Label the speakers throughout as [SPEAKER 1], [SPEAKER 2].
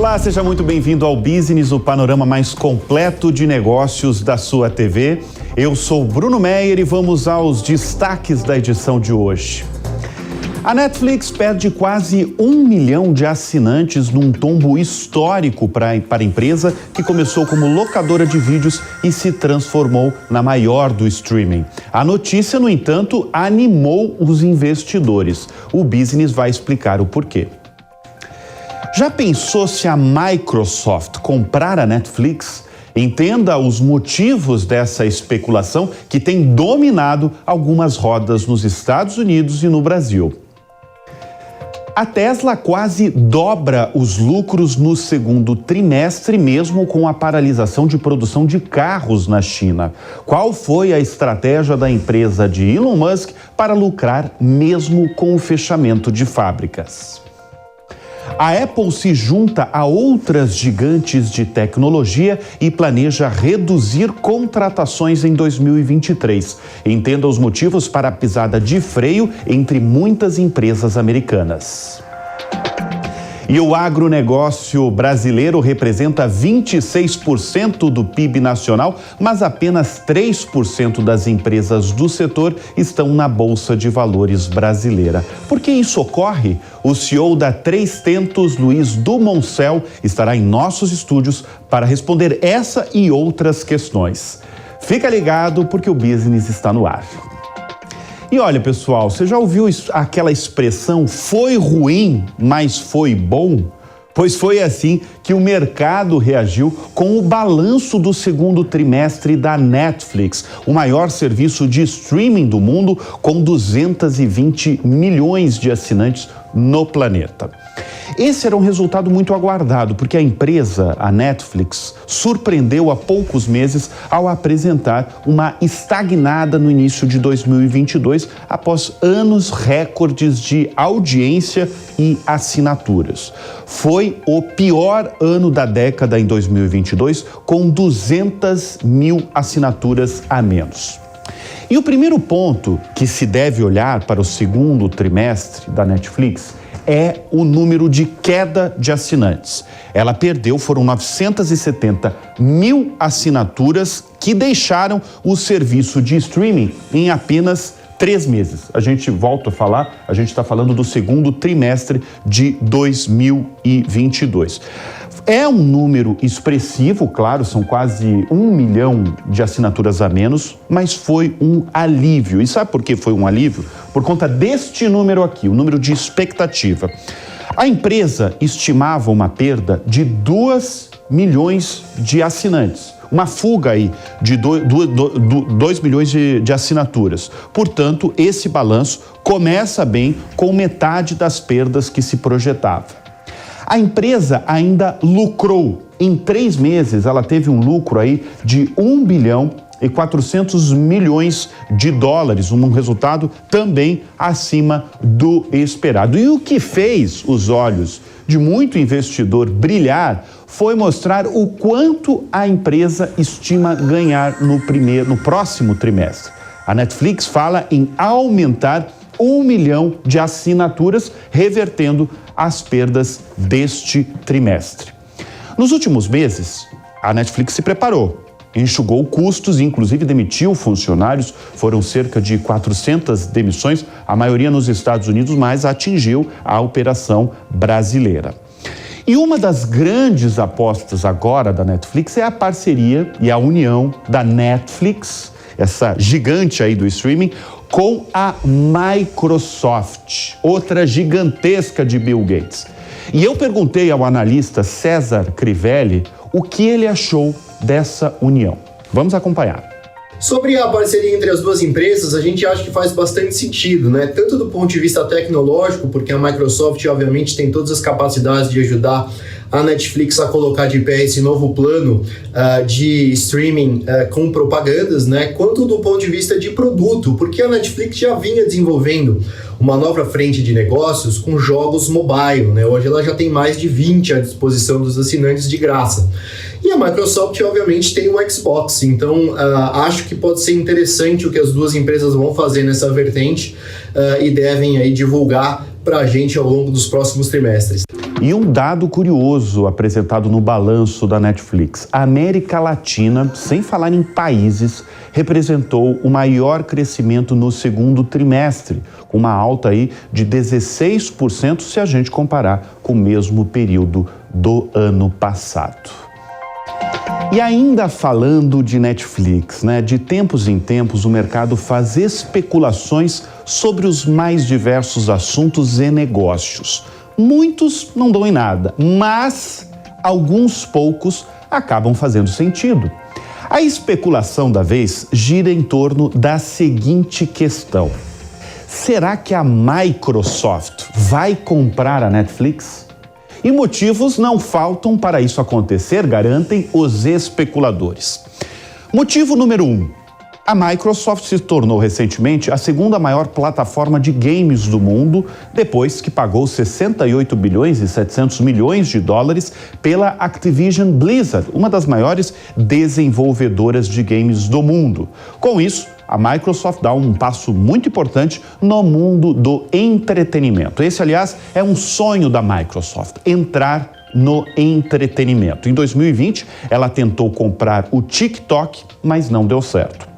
[SPEAKER 1] Olá, seja muito bem-vindo ao Business, o panorama mais completo de negócios da sua TV. Eu sou Bruno Meyer e vamos aos destaques da edição de hoje. A Netflix perde quase 1 milhão de assinantes num tombo histórico para a empresa que começou como locadora de vídeos e se transformou na maior do streaming. A notícia, no entanto, animou os investidores. O Business vai explicar o porquê. Já pensou se a Microsoft comprar a Netflix? Entenda os motivos dessa especulação que tem dominado algumas rodas nos Estados Unidos e no Brasil. A Tesla quase dobra os lucros no segundo trimestre, mesmo com a paralisação de produção de carros na China. Qual foi a estratégia da empresa de Elon Musk para lucrar mesmo com o fechamento de fábricas? A Apple se junta a outras gigantes de tecnologia e planeja reduzir contratações em 2023. Entenda os motivos para a pisada de freio entre muitas empresas americanas. E o agronegócio brasileiro representa 26% do PIB nacional, mas apenas 3% das empresas do setor estão na Bolsa de Valores brasileira. Por que isso ocorre? O CEO da 3tentos, Luiz Dumoncel, estará em nossos estúdios para responder essa e outras questões. Fica ligado porque o Business está no ar. E olha, pessoal, você já ouviu aquela expressão "foi ruim, mas foi bom"? Pois foi assim que o mercado reagiu com o balanço do segundo trimestre da Netflix, o maior serviço de streaming do mundo, com 220 milhões de assinantes no planeta. Esse era um resultado muito aguardado, porque a empresa, a Netflix, surpreendeu há poucos meses ao apresentar uma estagnada no início de 2022, após anos recordes de audiência e assinaturas. Foi o pior ano da década em 2022, com 200 mil assinaturas a menos. E o primeiro ponto que se deve olhar para o segundo trimestre da Netflix é o número de queda de assinantes. Ela perdeu, foram 970 mil assinaturas que deixaram o serviço de streaming em apenas 3 meses. A gente volta a falar, a gente está falando do segundo trimestre de 2022. É um número expressivo, claro, são quase 1 milhão de assinaturas a menos, mas foi um alívio. E sabe por que foi um alívio? Por conta deste número aqui, o número de expectativa. A empresa estimava uma perda de 2 milhões de assinantes. Uma fuga aí de 2 milhões de assinaturas. Portanto, esse balanço começa bem com metade das perdas que se projetava. A empresa ainda lucrou. Em 3 meses, ela teve um lucro aí de 1 bilhão e 400 milhões de dólares, um resultado também acima do esperado. E o que fez os olhos de muito investidor brilhar foi mostrar o quanto a empresa estima ganhar no próximo trimestre. A Netflix fala em aumentar 1 milhão de assinaturas, revertendo as perdas deste trimestre. Nos últimos meses, a Netflix se preparou, enxugou custos, inclusive demitiu funcionários. Foram cerca de 400 demissões, a maioria nos Estados Unidos, mas atingiu a operação brasileira. E uma das grandes apostas agora da Netflix é a parceria e a união da Netflix, essa gigante aí do streaming, com a Microsoft, outra gigantesca de Bill Gates. E eu perguntei ao analista César Crivelli o que ele achou dessa união. Vamos acompanhar.
[SPEAKER 2] Sobre a parceria entre as duas empresas, a gente acha que faz bastante sentido, né? Tanto do ponto de vista tecnológico, porque a Microsoft, obviamente, tem todas as capacidades de ajudar a Netflix a colocar de pé esse novo plano de streaming com propagandas, né? Quanto do ponto de vista de produto, porque a Netflix já vinha desenvolvendo uma nova frente de negócios com jogos mobile, né? Hoje ela já tem mais de 20 à disposição dos assinantes de graça. E a Microsoft, obviamente, tem o Xbox, então acho que pode ser interessante o que as duas empresas vão fazer nessa vertente e devem aí divulgar para a gente ao longo dos próximos trimestres.
[SPEAKER 1] E um dado curioso apresentado no balanço da Netflix: a América Latina, sem falar em países, representou o maior crescimento no segundo trimestre, com uma alta aí de 16% se a gente comparar com o mesmo período do ano passado. E ainda falando de Netflix, de tempos em tempos o mercado faz especulações sobre os mais diversos assuntos e negócios. Muitos não dão em nada, mas alguns poucos acabam fazendo sentido. A especulação da vez gira em torno da seguinte questão: será que a Microsoft vai comprar a Netflix? E motivos não faltam para isso acontecer, garantem os especuladores. Motivo número 1. A Microsoft se tornou recentemente a segunda maior plataforma de games do mundo, depois que pagou 68 bilhões e 700 milhões de dólares pela Activision Blizzard, uma das maiores desenvolvedoras de games do mundo. Com isso, a Microsoft dá um passo muito importante no mundo do entretenimento. Esse, aliás, é um sonho da Microsoft, entrar no entretenimento. Em 2020, ela tentou comprar o TikTok, mas não deu certo.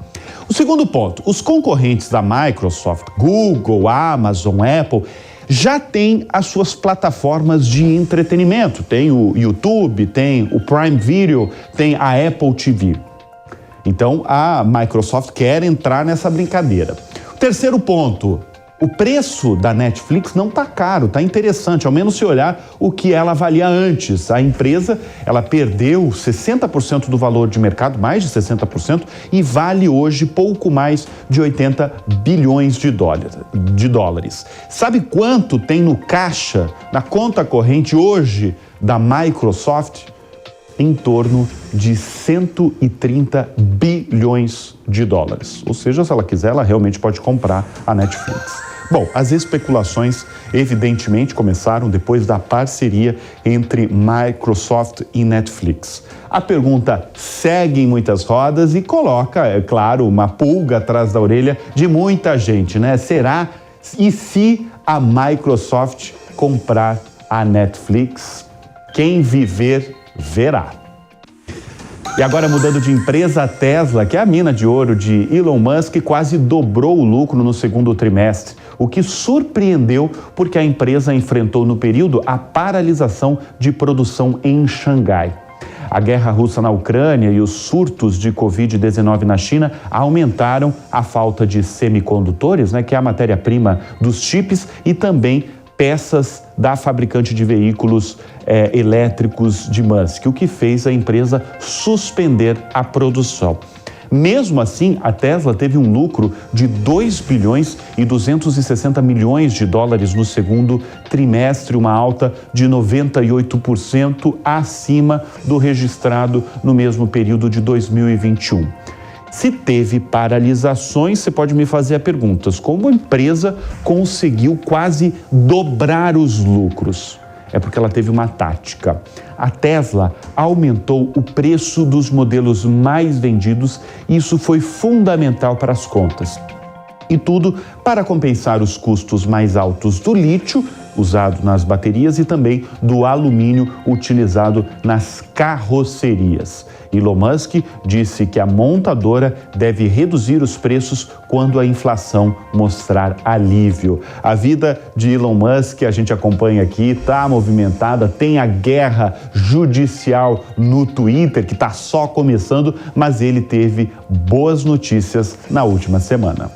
[SPEAKER 1] O segundo ponto: os concorrentes da Microsoft, Google, Amazon, Apple, já têm as suas plataformas de entretenimento. Tem o YouTube, tem o Prime Video, tem a Apple TV. Então, a Microsoft quer entrar nessa brincadeira. O terceiro ponto: o preço da Netflix não está caro, está interessante, ao menos se olhar o que ela valia antes. A empresa, ela perdeu 60% do valor de mercado, mais de 60%, e vale hoje pouco mais de 80 bilhões de dólares. Sabe quanto tem no caixa, na conta corrente hoje da Microsoft? Em torno de 130 bilhões de dólares. Ou seja, se ela quiser, ela realmente pode comprar a Netflix. Bom, as especulações evidentemente começaram depois da parceria entre Microsoft e Netflix. A pergunta segue em muitas rodas e coloca, é claro, uma pulga atrás da orelha de muita gente, Será e se a Microsoft comprar a Netflix? Quem viver verá. E agora, mudando de empresa, a Tesla, que é a mina de ouro de Elon Musk, quase dobrou o lucro no segundo trimestre, o que surpreendeu porque a empresa enfrentou no período a paralisação de produção em Xangai. A guerra russa na Ucrânia e os surtos de Covid-19 na China aumentaram a falta de semicondutores, que é a matéria-prima dos chips, e também peças da fabricante de veículos elétricos de Musk, o que fez a empresa suspender a produção. Mesmo assim, a Tesla teve um lucro de 2 bilhões e 260 milhões de dólares no segundo trimestre, uma alta de 98% acima do registrado no mesmo período de 2021. Se teve paralisações, você pode me fazer a pergunta: como a empresa conseguiu quase dobrar os lucros? É porque ela teve uma tática. A Tesla aumentou o preço dos modelos mais vendidos e isso foi fundamental para as contas. E tudo para compensar os custos mais altos do lítio, usado nas baterias, e também do alumínio utilizado nas carrocerias. Elon Musk disse que a montadora deve reduzir os preços quando a inflação mostrar alívio. A vida de Elon Musk, a gente acompanha aqui, está movimentada, tem a guerra judicial no Twitter, que está só começando, mas ele teve boas notícias na última semana.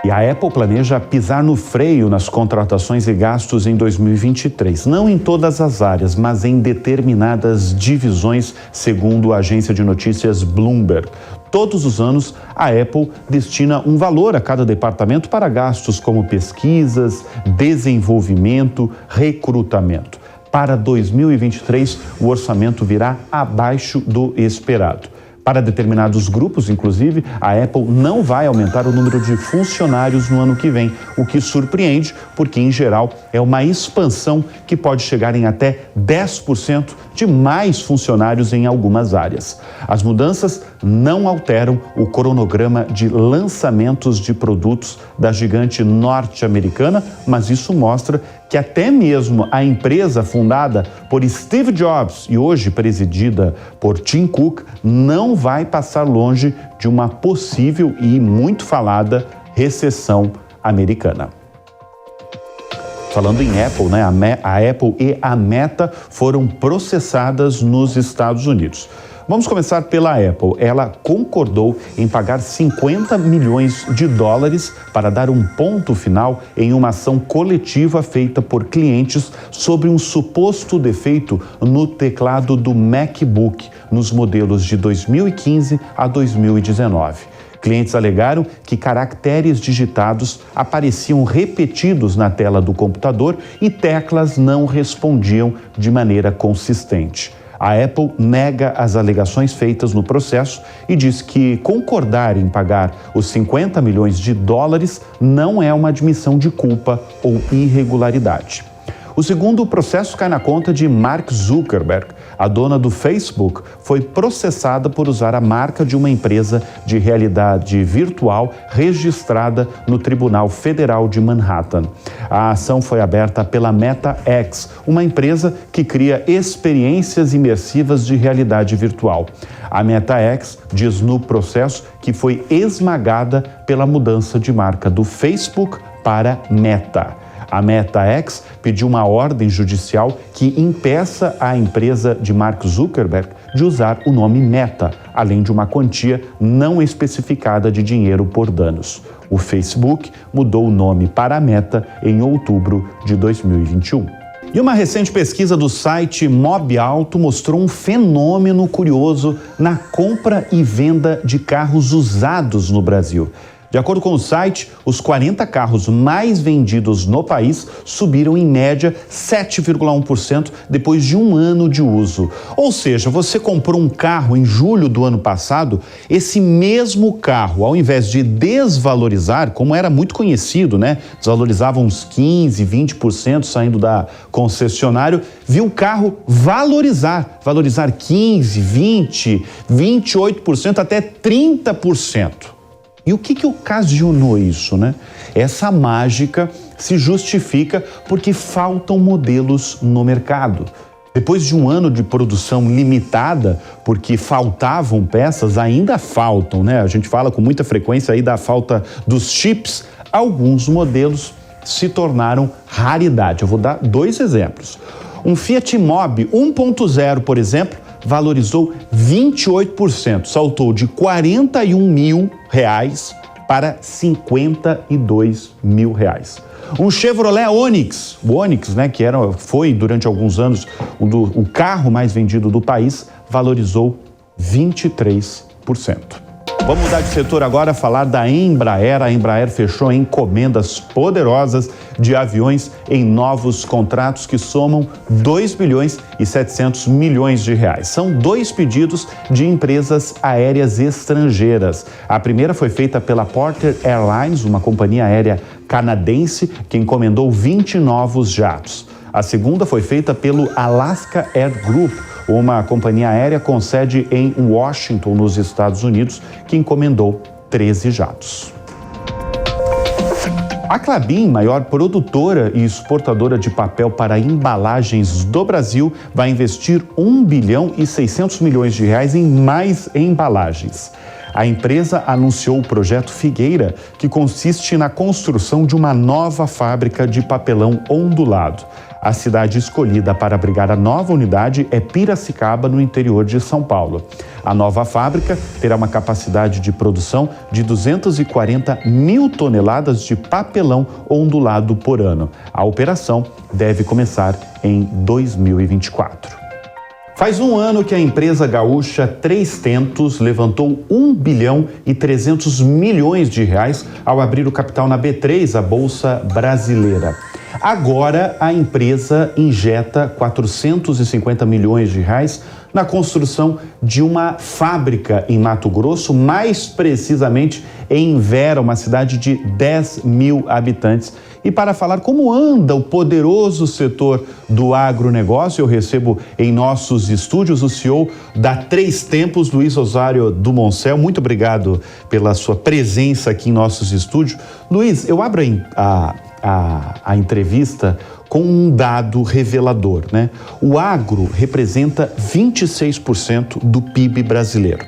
[SPEAKER 1] E a Apple planeja pisar no freio nas contratações e gastos em 2023. Não em todas as áreas, mas em determinadas divisões, segundo a agência de notícias Bloomberg. Todos os anos, a Apple destina um valor a cada departamento para gastos como pesquisas, desenvolvimento, recrutamento. Para 2023, o orçamento virá abaixo do esperado. Para determinados grupos, inclusive, a Apple não vai aumentar o número de funcionários no ano que vem, o que surpreende, porque, em geral, é uma expansão que pode chegar em até 10% de mais funcionários em algumas áreas. As mudanças não alteram o cronograma de lançamentos de produtos da gigante norte-americana, mas isso mostra que até mesmo a empresa fundada por Steve Jobs e hoje presidida por Tim Cook não vai passar longe de uma possível e muito falada recessão americana. Falando em Apple, né? A Apple e a Meta foram processadas nos Estados Unidos. Vamos começar pela Apple. Ela concordou em pagar 50 milhões de dólares para dar um ponto final em uma ação coletiva feita por clientes sobre um suposto defeito no teclado do MacBook nos modelos de 2015 a 2019. Clientes alegaram que caracteres digitados apareciam repetidos na tela do computador e teclas não respondiam de maneira consistente. A Apple nega as alegações feitas no processo e diz que concordar em pagar os 50 milhões de dólares não é uma admissão de culpa ou irregularidade. O segundo processo cai na conta de Mark Zuckerberg. A dona do Facebook foi processada por usar a marca de uma empresa de realidade virtual registrada no Tribunal Federal de Manhattan. A ação foi aberta pela MetaX, uma empresa que cria experiências imersivas de realidade virtual. A MetaX diz no processo que foi esmagada pela mudança de marca do Facebook para Meta. A MetaX pediu uma ordem judicial que impeça a empresa de Mark Zuckerberg de usar o nome Meta, além de uma quantia não especificada de dinheiro por danos. O Facebook mudou o nome para Meta em outubro de 2021. E uma recente pesquisa do site MobAuto mostrou um fenômeno curioso na compra e venda de carros usados no Brasil. De acordo com o site, os 40 carros mais vendidos no país subiram em média 7,1% depois de um ano de uso. Ou seja, você comprou um carro em julho do ano passado, esse mesmo carro, ao invés de desvalorizar, como era muito conhecido, né? Desvalorizava uns 15%, 20% saindo da concessionária, viu o carro valorizar 15%, 20%, 28%, até 30%. E o que ocasionou isso, né? Essa mágica se justifica porque faltam modelos no mercado. Depois de um ano de produção limitada, porque faltavam peças, ainda faltam, né? A gente fala com muita frequência aí da falta dos chips. Alguns modelos se tornaram raridade. Eu vou dar 2 exemplos. Um Fiat Mobi 1.0, por exemplo, valorizou 28%, saltou de R$41 mil para R$52 mil. Um Chevrolet Onix, o Onix, né, que foi durante alguns anos o carro mais vendido do país, valorizou 23%. Vamos mudar de setor agora, falar da Embraer. A Embraer fechou encomendas poderosas de aviões em novos contratos que somam 2 bilhões e 700 milhões de reais. São 2 pedidos de empresas aéreas estrangeiras. A primeira foi feita pela Porter Airlines, uma companhia aérea canadense que encomendou 20 novos jatos. A segunda foi feita pelo Alaska Air Group, uma companhia aérea com sede em Washington, nos Estados Unidos, que encomendou 13 jatos. A Klabin, maior produtora e exportadora de papel para embalagens do Brasil, vai investir 1 bilhão e 600 milhões de reais em mais embalagens. A empresa anunciou o projeto Figueira, que consiste na construção de uma nova fábrica de papelão ondulado. A cidade escolhida para abrigar a nova unidade é Piracicaba, no interior de São Paulo. A nova fábrica terá uma capacidade de produção de 240 mil toneladas de papelão ondulado por ano. A operação deve começar em 2024. Faz um ano que a empresa gaúcha Três Tentos levantou 1 bilhão e 300 milhões de reais ao abrir o capital na B3, a Bolsa Brasileira. Agora a empresa injeta 450 milhões de reais na construção de uma fábrica em Mato Grosso, mais precisamente em Vera, uma cidade de 10 mil habitantes. E para falar como anda o poderoso setor do agronegócio, eu recebo em nossos estúdios o CEO da Três Tempos, Luiz Osório Dumoncel. Muito obrigado pela sua presença aqui em nossos estúdios. Luiz, eu abro a entrevista com um dado revelador, né? O agro representa 26% do PIB brasileiro,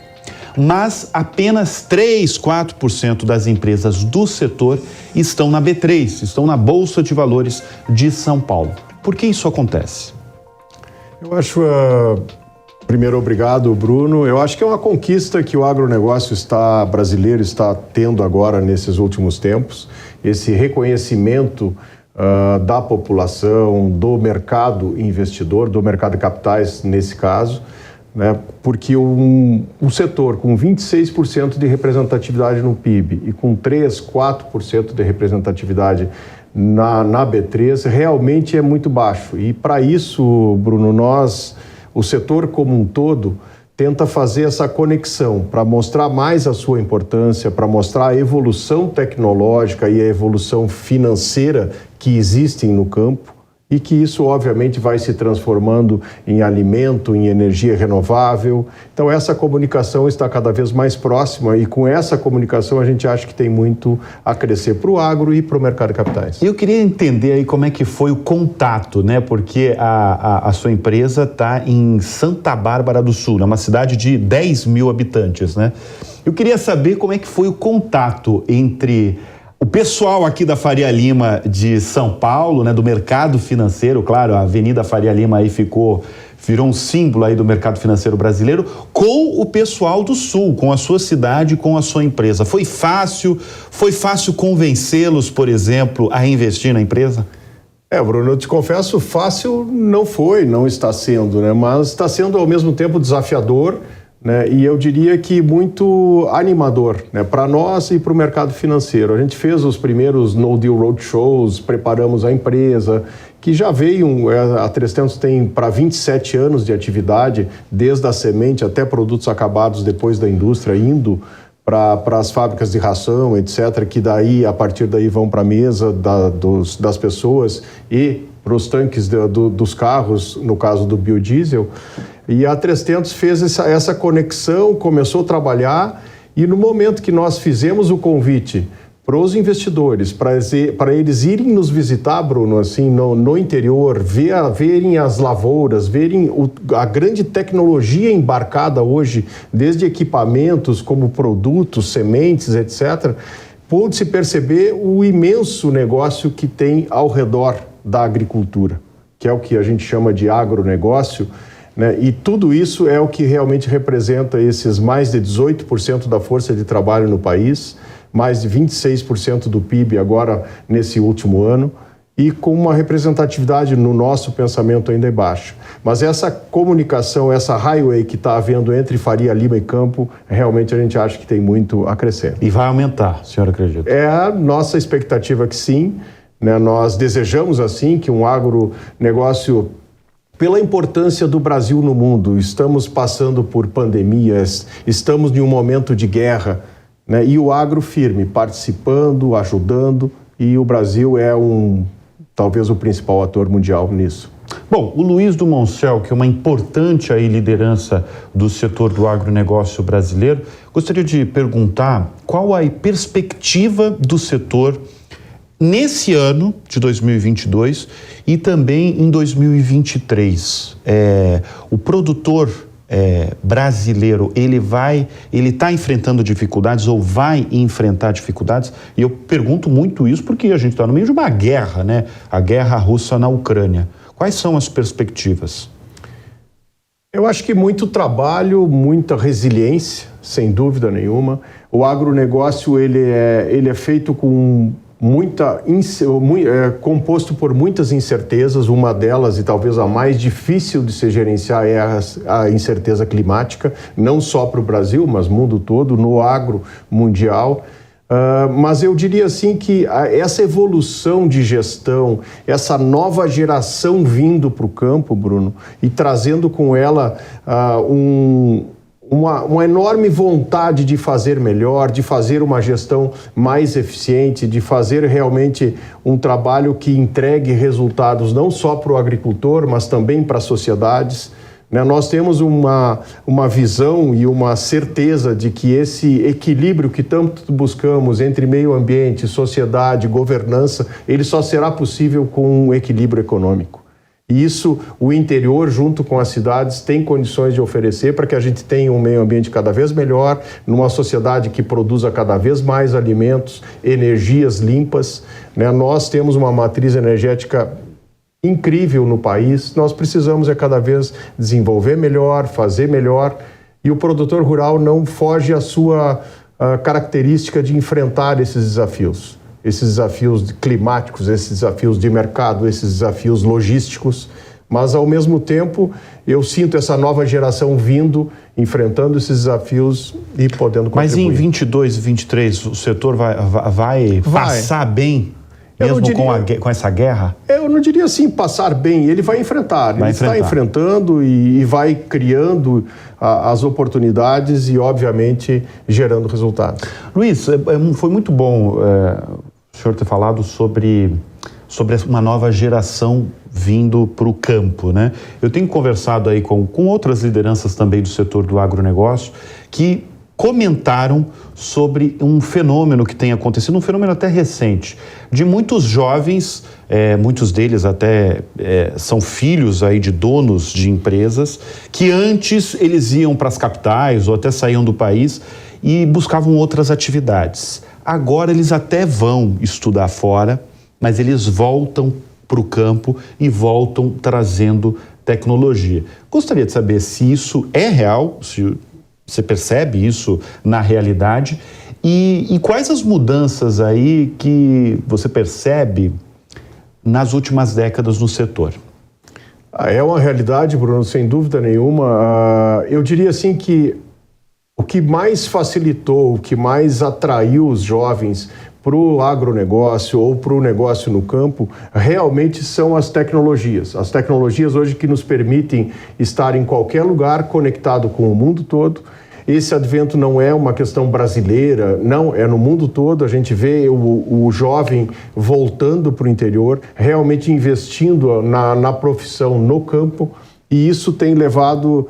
[SPEAKER 1] mas apenas 4% das empresas do setor estão na B3, estão na Bolsa de Valores de São Paulo. Por que isso acontece?
[SPEAKER 3] Eu acho, primeiro, obrigado, Bruno. Eu acho que é uma conquista que o agronegócio brasileiro está tendo agora nesses últimos tempos, esse reconhecimento da população, do mercado investidor, do mercado de capitais nesse caso, né? Porque um setor com 26% de representatividade no PIB e com 4% de representatividade na B3 realmente é muito baixo. E para isso, Bruno, o setor como um todo, tenta fazer essa conexão para mostrar mais a sua importância, para mostrar a evolução tecnológica e a evolução financeira que existem no campo e que isso, obviamente, vai se transformando em alimento, em energia renovável. Então, essa comunicação está cada vez mais próxima e com essa comunicação a gente acha que tem muito a crescer para o agro e para o mercado de capitais.
[SPEAKER 1] Eu queria entender aí como é que foi o contato, né? Porque a sua empresa está em Santa Bárbara do Sul, uma cidade de 10 mil habitantes, né? Eu queria saber como é que foi o contato entre o pessoal aqui da Faria Lima de São Paulo, né, do mercado financeiro, claro, a Avenida Faria Lima aí virou um símbolo aí do mercado financeiro brasileiro, com o pessoal do Sul, com a sua cidade, com a sua empresa. Foi fácil convencê-los, por exemplo, a investir na empresa?
[SPEAKER 3] Bruno, eu te confesso, fácil não está sendo, né, mas está sendo ao mesmo tempo desafiador, né? E eu diria que muito animador, né, para nós e para o mercado financeiro. A gente fez os primeiros No Deal Roadshows, preparamos a empresa, que já veio, a 300 tem para 27 anos de atividade, desde a semente até produtos acabados depois da indústria, indo para as fábricas de ração, etc., que a partir daí vão para a mesa das pessoas e para os tanques dos carros, no caso do biodiesel. E a 300 fez essa conexão, começou a trabalhar e no momento que nós fizemos o convite para os investidores, para eles irem nos visitar, Bruno, assim, no interior, verem as lavouras, verem a grande tecnologia embarcada hoje, desde equipamentos como produtos, sementes, etc., pôde-se perceber o imenso negócio que tem ao redor da agricultura, que é o que a gente chama de agronegócio, né? E tudo isso é o que realmente representa esses mais de 18% da força de trabalho no país, mais de 26% do PIB agora nesse último ano, e com uma representatividade no nosso pensamento ainda baixa. Mas essa comunicação, essa highway que está havendo entre Faria Lima e Campo, realmente a gente acha que tem muito a crescer.
[SPEAKER 1] E vai aumentar, o senhor acredita?
[SPEAKER 3] É a nossa expectativa que sim, né? Nós desejamos assim que um agronegócio, pela importância do Brasil no mundo, estamos passando por pandemias, estamos em um momento de guerra, né? E o agro firme, participando, ajudando, e o Brasil é talvez o principal ator mundial nisso.
[SPEAKER 1] Bom, o Luiz Dumoncel, que é uma importante aí liderança do setor do agronegócio brasileiro, gostaria de perguntar qual a perspectiva do setor nesse ano de 2022 e também em 2023. O produtor brasileiro, ele está enfrentando dificuldades ou vai enfrentar dificuldades? E eu pergunto muito isso porque a gente está no meio de uma guerra, né? A guerra russa na Ucrânia. Quais são as perspectivas?
[SPEAKER 3] Eu acho que muito trabalho, muita resiliência, sem dúvida nenhuma. O agronegócio ele é feito com composto por muitas incertezas. Uma delas, e talvez a mais difícil de se gerenciar, é a incerteza climática, não só para o Brasil, mas mundo todo, no agro mundial. Mas eu diria assim que essa evolução de gestão, essa nova geração vindo para o campo, Bruno, e trazendo com ela uma enorme vontade de fazer melhor, de fazer uma gestão mais eficiente, de fazer realmente um trabalho que entregue resultados não só para o agricultor, mas também para as sociedades. Nós temos uma visão e uma certeza de que esse equilíbrio que tanto buscamos entre meio ambiente, sociedade, governança, ele só será possível com um equilíbrio econômico. E isso o interior, junto com as cidades, tem condições de oferecer para que a gente tenha um meio ambiente cada vez melhor, numa sociedade que produza cada vez mais alimentos, energias limpas. Nós temos uma matriz energética incrível no país, nós precisamos cada vez desenvolver melhor, fazer melhor, e o produtor rural não foge à sua característica de enfrentar esses desafios climáticos, esses desafios de mercado, esses desafios logísticos, mas ao mesmo tempo eu sinto essa nova geração vindo, enfrentando esses desafios e podendo contribuir.
[SPEAKER 1] Mas em 22 e 23 o setor vai passar bem? Mesmo com essa guerra?
[SPEAKER 3] Eu não diria assim, passar bem. Ele vai enfrentar. Ele está enfrentando e vai criando as oportunidades e, obviamente, gerando resultados.
[SPEAKER 1] Luiz, foi muito bom o senhor ter falado sobre uma nova geração vindo para o campo, né? Eu tenho conversado aí com outras lideranças também do setor do agronegócio que comentaram sobre um fenômeno que tem acontecido, um fenômeno até recente, de muitos jovens, muitos deles até são filhos aí de donos de empresas, que antes eles iam para as capitais ou até saíam do país e buscavam outras atividades. Agora eles até vão estudar fora, mas eles voltam para o campo e voltam trazendo tecnologia. Gostaria de saber se isso é real, se você percebe isso na realidade e quais as mudanças aí que você percebe nas últimas décadas no setor?
[SPEAKER 3] É uma realidade, Bruno, sem dúvida nenhuma. Eu diria assim que o que mais facilitou, o que mais atraiu os jovens para o agronegócio ou para o negócio no campo, realmente são as tecnologias. As tecnologias hoje que nos permitem estar em qualquer lugar conectado com o mundo todo. Esse advento não é uma questão brasileira, não, é no mundo todo. A gente vê o jovem voltando para o interior, realmente investindo na profissão no campo, e isso tem levado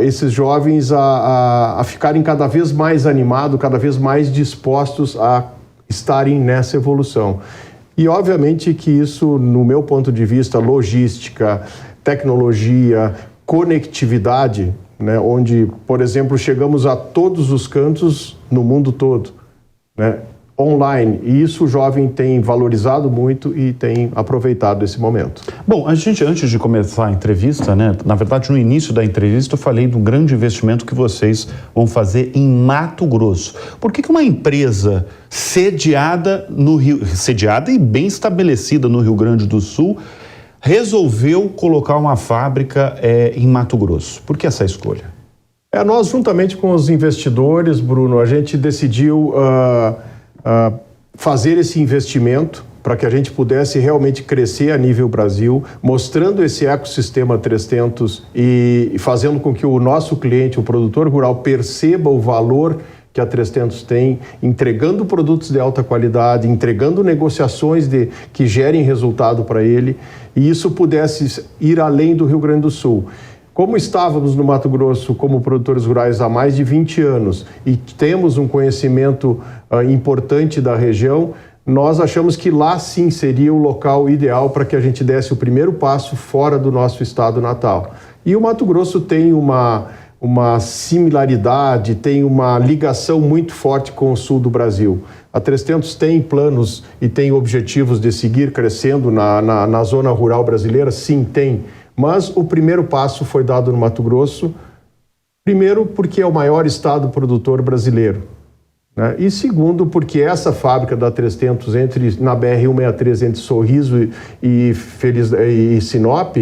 [SPEAKER 3] esses jovens a ficarem cada vez mais animados, cada vez mais dispostos a estarem nessa evolução. E obviamente que isso, no meu ponto de vista, logística, tecnologia, conectividade, né, onde, por exemplo, chegamos a todos os cantos no mundo todo, né, online, e isso o jovem tem valorizado muito e tem aproveitado esse momento.
[SPEAKER 1] Bom, a gente, antes de começar a entrevista, né, na verdade, no início da entrevista, eu falei do grande investimento que vocês vão fazer em Mato Grosso. Por que uma empresa sediada e bem estabelecida no Rio Grande do Sul resolveu colocar uma fábrica em Mato Grosso? Por que essa escolha?
[SPEAKER 3] Nós, juntamente com os investidores, Bruno, a gente decidiu fazer esse investimento para que a gente pudesse realmente crescer a nível Brasil, mostrando esse ecossistema 300 e fazendo com que o nosso cliente, o produtor rural, perceba o valor que a 300 tem, entregando produtos de alta qualidade, entregando negociações que gerem resultado para ele, e isso pudesse ir além do Rio Grande do Sul. Como estávamos no Mato Grosso como produtores rurais há mais de 20 anos e temos um conhecimento importante da região, nós achamos que lá sim seria o local ideal para que a gente desse o primeiro passo fora do nosso estado natal. E o Mato Grosso tem uma similaridade, tem uma ligação muito forte com o sul do Brasil. A 300 tem planos e tem objetivos de seguir crescendo na zona rural brasileira? Sim, tem. Mas o primeiro passo foi dado no Mato Grosso, primeiro porque é o maior estado produtor brasileiro, né? E segundo porque essa fábrica da 300 na BR-163 entre Sorriso e Sinop,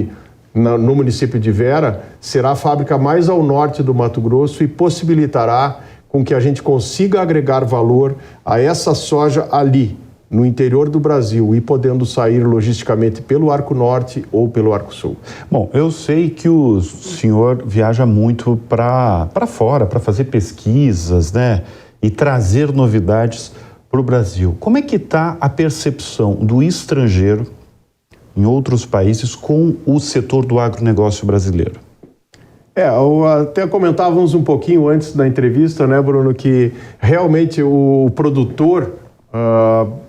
[SPEAKER 3] no município de Vera, será a fábrica mais ao norte do Mato Grosso e possibilitará com que a gente consiga agregar valor a essa soja ali, no interior do Brasil, e podendo sair logisticamente pelo Arco Norte ou pelo Arco Sul.
[SPEAKER 1] Bom, eu sei que o senhor viaja muito para fora, para fazer pesquisas, né? E trazer novidades para o Brasil. Como é que está a percepção do estrangeiro em outros países com o setor do agronegócio brasileiro?
[SPEAKER 3] Até comentávamos um pouquinho antes da entrevista, né, Bruno, que realmente o produtor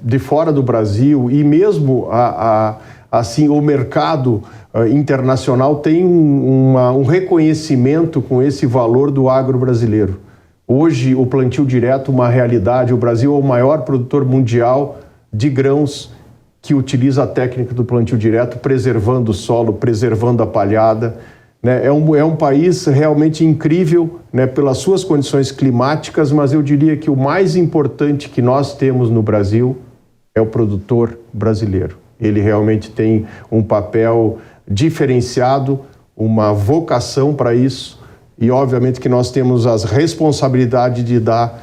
[SPEAKER 3] de fora do Brasil e mesmo assim o mercado internacional tem um reconhecimento com esse valor do agro brasileiro. Hoje o plantio direto é uma realidade. O Brasil é o maior produtor mundial de grãos que utiliza a técnica do plantio direto, preservando o solo, preservando a palhada. Né? É um país realmente incrível, né, pelas suas condições climáticas, mas eu diria que o mais importante que nós temos no Brasil é o produtor brasileiro. Ele realmente tem um papel diferenciado, uma vocação para isso, e obviamente que nós temos as responsabilidades de dar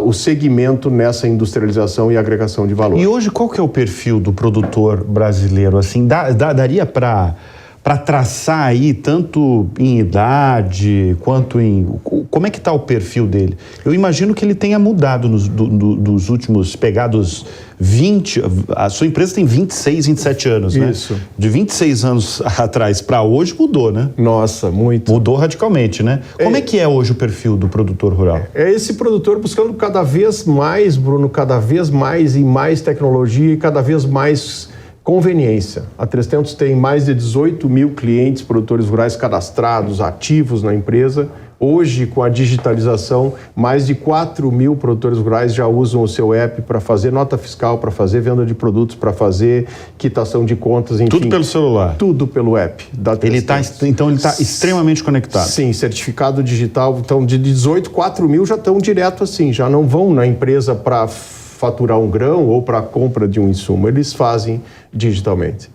[SPEAKER 3] o segmento nessa industrialização e agregação de valor.
[SPEAKER 1] E hoje qual que é o perfil do produtor brasileiro? Assim, daria para traçar aí, tanto em idade quanto em... Como é que está o perfil dele? Eu imagino que ele tenha mudado dos últimos pegados 20... A sua empresa tem 26, 27 anos, né?
[SPEAKER 3] Isso.
[SPEAKER 1] De 26 anos atrás para hoje mudou, né?
[SPEAKER 3] Nossa, muito.
[SPEAKER 1] Mudou radicalmente, né? Como é que é hoje o perfil do produtor rural?
[SPEAKER 3] É esse produtor buscando cada vez mais, Bruno, cada vez mais e mais tecnologia e cada vez mais conveniência. A 300 tem mais de 18 mil clientes produtores rurais cadastrados, ativos na empresa. Hoje, com a digitalização, mais de 4 mil produtores rurais já usam o seu app para fazer nota fiscal, para fazer venda de produtos, para fazer quitação de contas, enfim.
[SPEAKER 1] Tudo pelo celular?
[SPEAKER 3] Tudo pelo app da 300.
[SPEAKER 1] Então ele está extremamente conectado?
[SPEAKER 3] Sim, certificado digital. Então, de 18, 4 mil já estão direto assim, já não vão na empresa para faturar um grão ou para a compra de um insumo, eles fazem digitalmente.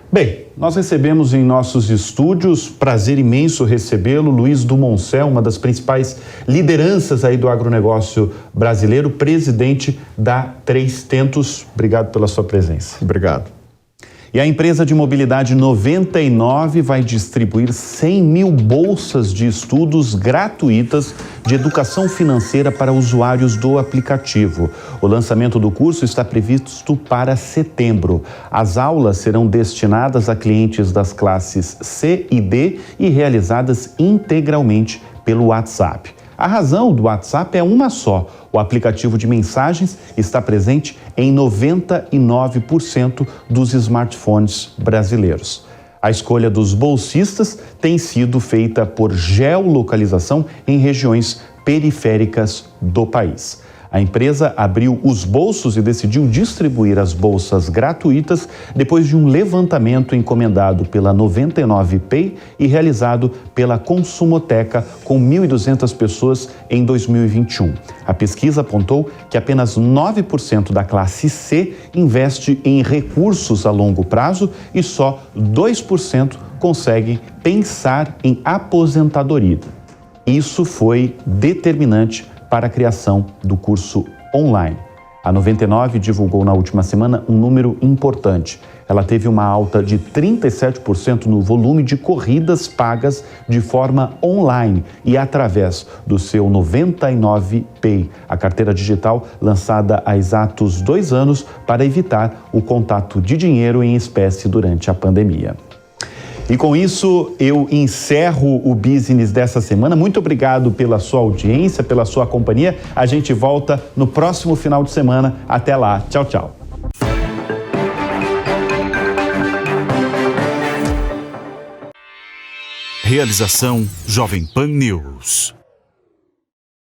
[SPEAKER 1] Bem, nós recebemos em nossos estúdios, prazer imenso recebê-lo, Luiz Dumoncel, uma das principais lideranças aí do agronegócio brasileiro, presidente da 3tentos. Obrigado pela sua presença.
[SPEAKER 3] Obrigado.
[SPEAKER 1] E a empresa de mobilidade 99 vai distribuir 100 mil bolsas de estudos gratuitas de educação financeira para usuários do aplicativo. O lançamento do curso está previsto para setembro. As aulas serão destinadas a clientes das classes C e D e realizadas integralmente pelo WhatsApp. A razão do WhatsApp é uma só. O aplicativo de mensagens está presente em 99% dos smartphones brasileiros. A escolha dos bolsistas tem sido feita por geolocalização em regiões periféricas do país. A empresa abriu os bolsos e decidiu distribuir as bolsas gratuitas depois de um levantamento encomendado pela 99Pay e realizado pela Consumoteca com 1.200 pessoas em 2021. A pesquisa apontou que apenas 9% da classe C investe em recursos a longo prazo e só 2% conseguem pensar em aposentadoria. Isso foi determinante para a criação do curso online. A 99 divulgou na última semana um número importante. Ela teve uma alta de 37% no volume de corridas pagas de forma online e através do seu 99Pay, a carteira digital lançada há exatos 2 anos para evitar o contato de dinheiro em espécie durante a pandemia. E com isso, eu encerro o Business dessa semana. Muito obrigado pela sua audiência, pela sua companhia. A gente volta no próximo final de semana. Até lá. Tchau, tchau.
[SPEAKER 4] Realização Jovem Pan News.